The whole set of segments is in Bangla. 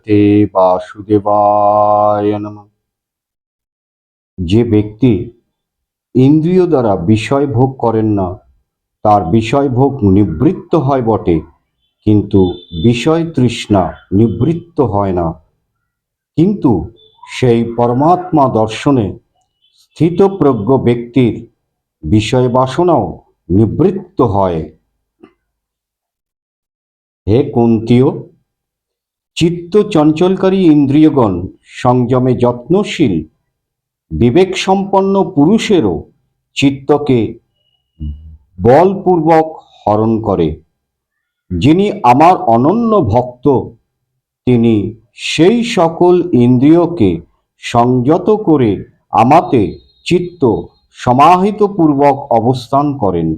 ভগবতে বাসুদেবায় নমঃ। যে ব্যক্তি ইন্দ্রিয় দ্বারা বিষয় ভোগ করেন না, তার বিষয় ভোগ নিবৃত্ত হয় বটে, কিন্তু বিষয় তৃষ্ণা নিবৃত্ত হয় না। কিন্তু সেই পরমাত্মা দর্শনে স্থিতপ্রজ্ঞ ব্যক্তির বিষয় বাসনাও নিবৃত্ত হয়। হে কুন্তীয়, চিত্ত চঞ্চলকারী ইন্দ্রিয়গণ সংযমে যত্নশীল বিবেক সম্পন্ন পুরুষেরও চিত্তকে বলপূর্বক হরণ করে। যিনি আমার অনন্য ভক্ত, তিনি সেই সকল ইন্দ্রিয়কে সংযত করে আমাতে চিত্ত সমাহিত পূর্বক অবস্থান করেন।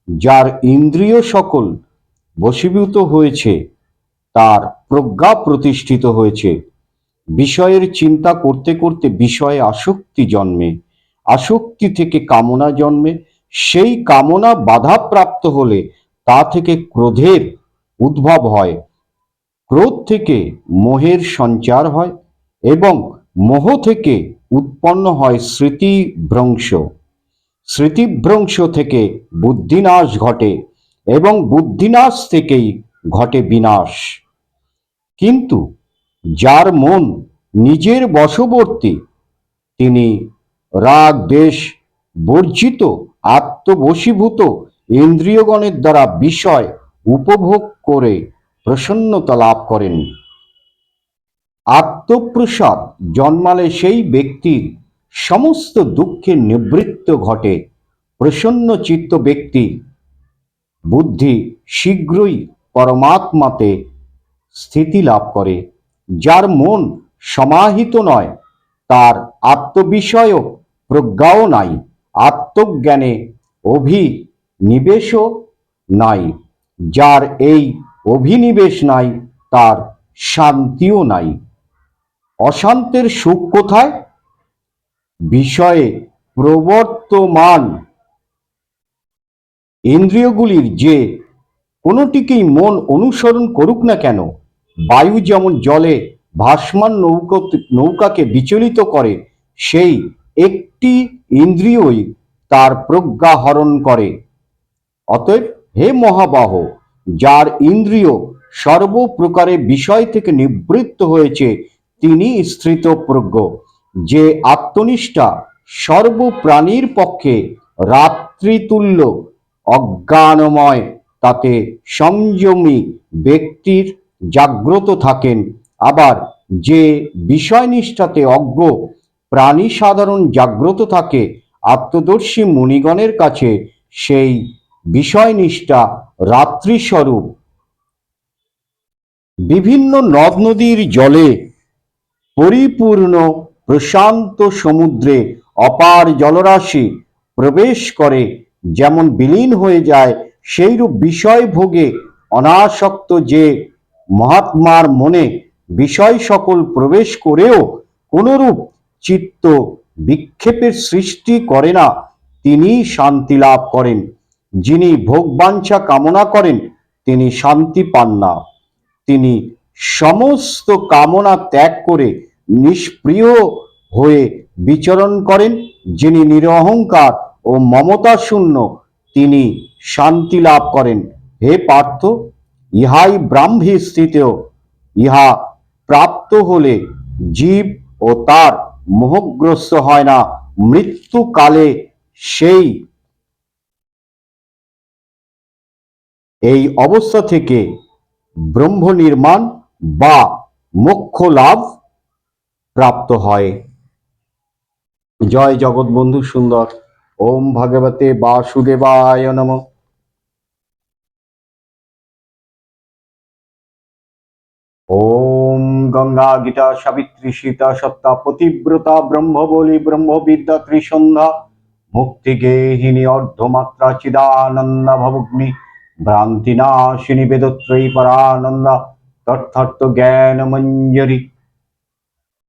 যার ইন্দ্রিয় সকল বশীভূত হয়েছে, তার প্রজ্ঞা প্রতিষ্ঠিত হয়েছে। বিষয়ের চিন্তা করতে করতে বিষয়ে আসক্তি জন্মে, আসক্তি থেকে কামনা জন্মে, সেই কামনা বাধাপ্রাপ্ত হলে তা থেকে ক্রোধের উদ্ভব হয়, ক্রোধ থেকে মোহের সঞ্চার হয় এবং মোহ থেকে উৎপন্ন হয় স্মৃতিভ্রংশ, স্মৃতিভ্রংশ থেকে বুদ্ধিনাশ ঘটে এবং বুদ্ধিনাশ থেকেই ঘটে বিনাশ। কিন্তু যার মন নিজের বশবর্তী, তিনি রাগ দ্বেষ বর্জিত আত্মবশীভূত ইন্দ্রিয়গণের দ্বারা বিষয় উপভোগ করে প্রসন্নতা লাভ করেন। আত্মপ্রসাদ জন্মালে সেই ব্যক্তির সমস্ত দুঃখের নিবৃত্ত ঘটে। প্রসন্ন চিত্ত ব্যক্তি বুদ্ধি শীঘ্রই পরমাত্মাতে স্থিতি লাভ করে। যার মন সমাহিত নয়, তার আত্মবিষয়ক প্রজ্ঞাও নাই, আত্মজ্ঞানে অভিনিবেশও নাই। যার এই অভিনিবেশ নাই, তার শান্তিও নাই। অশান্তের সুখ কোথায়? বিষয়ে প্রবর্তমান ইন্দ্রিয়গুলির যে কোনোটিকেই মন অনুসরণ করুক না কেন, বায়ু যেমন জলে ভাসমান নৌকাকে বিচলিত করে, সেই একটি ইন্দ্রিয়ই তার প্রজ্ঞা হরণ করে। অতএব হে মহাবাহ, যার ইন্দ্রিয় সর্বপ্রকারে বিষয় থেকে নিবৃত্ত হয়েছে, তিনি স্থিতপ্রজ্ঞ। যে আত্মনিষ্ঠা সর্বপ্রাণীর পক্ষে রাত্রিতুল্য অজ্ঞানময়, তাতে সংযমী ব্যক্তির জাগ্রত থাকেন। আবার যে বিষয়নিষ্ঠাতে অজ্ঞ প্রাণী সাধারণ জাগ্রত থাকে, আত্মদর্শী মুনিগণের কাছে সেই বিষয়নিষ্ঠা রাত্রিস্বরূপ। বিভিন্ন নদ নদীর জলে পরিপূর্ণ প্রশান্ত সমুদ্রে অপার জলরাশি প্রবেশ করে যেমন বিলীন হয়ে যায়, সেইরূপ বিষয় ভোগে অনাসক্ত যে মহাত্মার মনে বিষয় সকল প্রবেশ করেও কোনরূপ চিত্ত বিক্ষেপের সৃষ্টি করে না, তিনি শান্তি লাভ করেন। যিনি ভোগবাঞ্ছা কামনা করেন, তিনি শান্তি পান না। তিনি সমস্ত কামনা ত্যাগ করে নিষ্প্রিয় হয়ে বিচরণ করেন। যিনি নিরহংকার ও মমতা শূন্য, তিনি শান্তি লাভ করেন। হে পার্থ, ইহাই ব্রাহ্মী স্থিত। ইহা প্রাপ্ত হলে জীব ও তার মোহগ্রস্ত হয় না। মৃত্যুকালে সেই এই অবস্থা থেকে ব্রহ্ম নির্মাণ বা মোক্ষ লাভ প্রাপ্ত হয়। জয় জগৎবন্ধু সুন্দর। ওম ভগবতে বাসুদেবায় নমঃ। ওম গঙ্গা গীতা সাবিত্রী সীতা সত্তা পতিব্রতা ব্রহ্মবলী ব্রহ্মবিদ্যা ত্রিসন্ধ্যা মুক্তি গেহিনী অর্ধমাত্রা চিদানন্দা ভবগ্নি ভ্রান্তিনাশিনী বেদত্রয়ী পরানন্দা তথার্থ জ্ঞান মঞ্জরি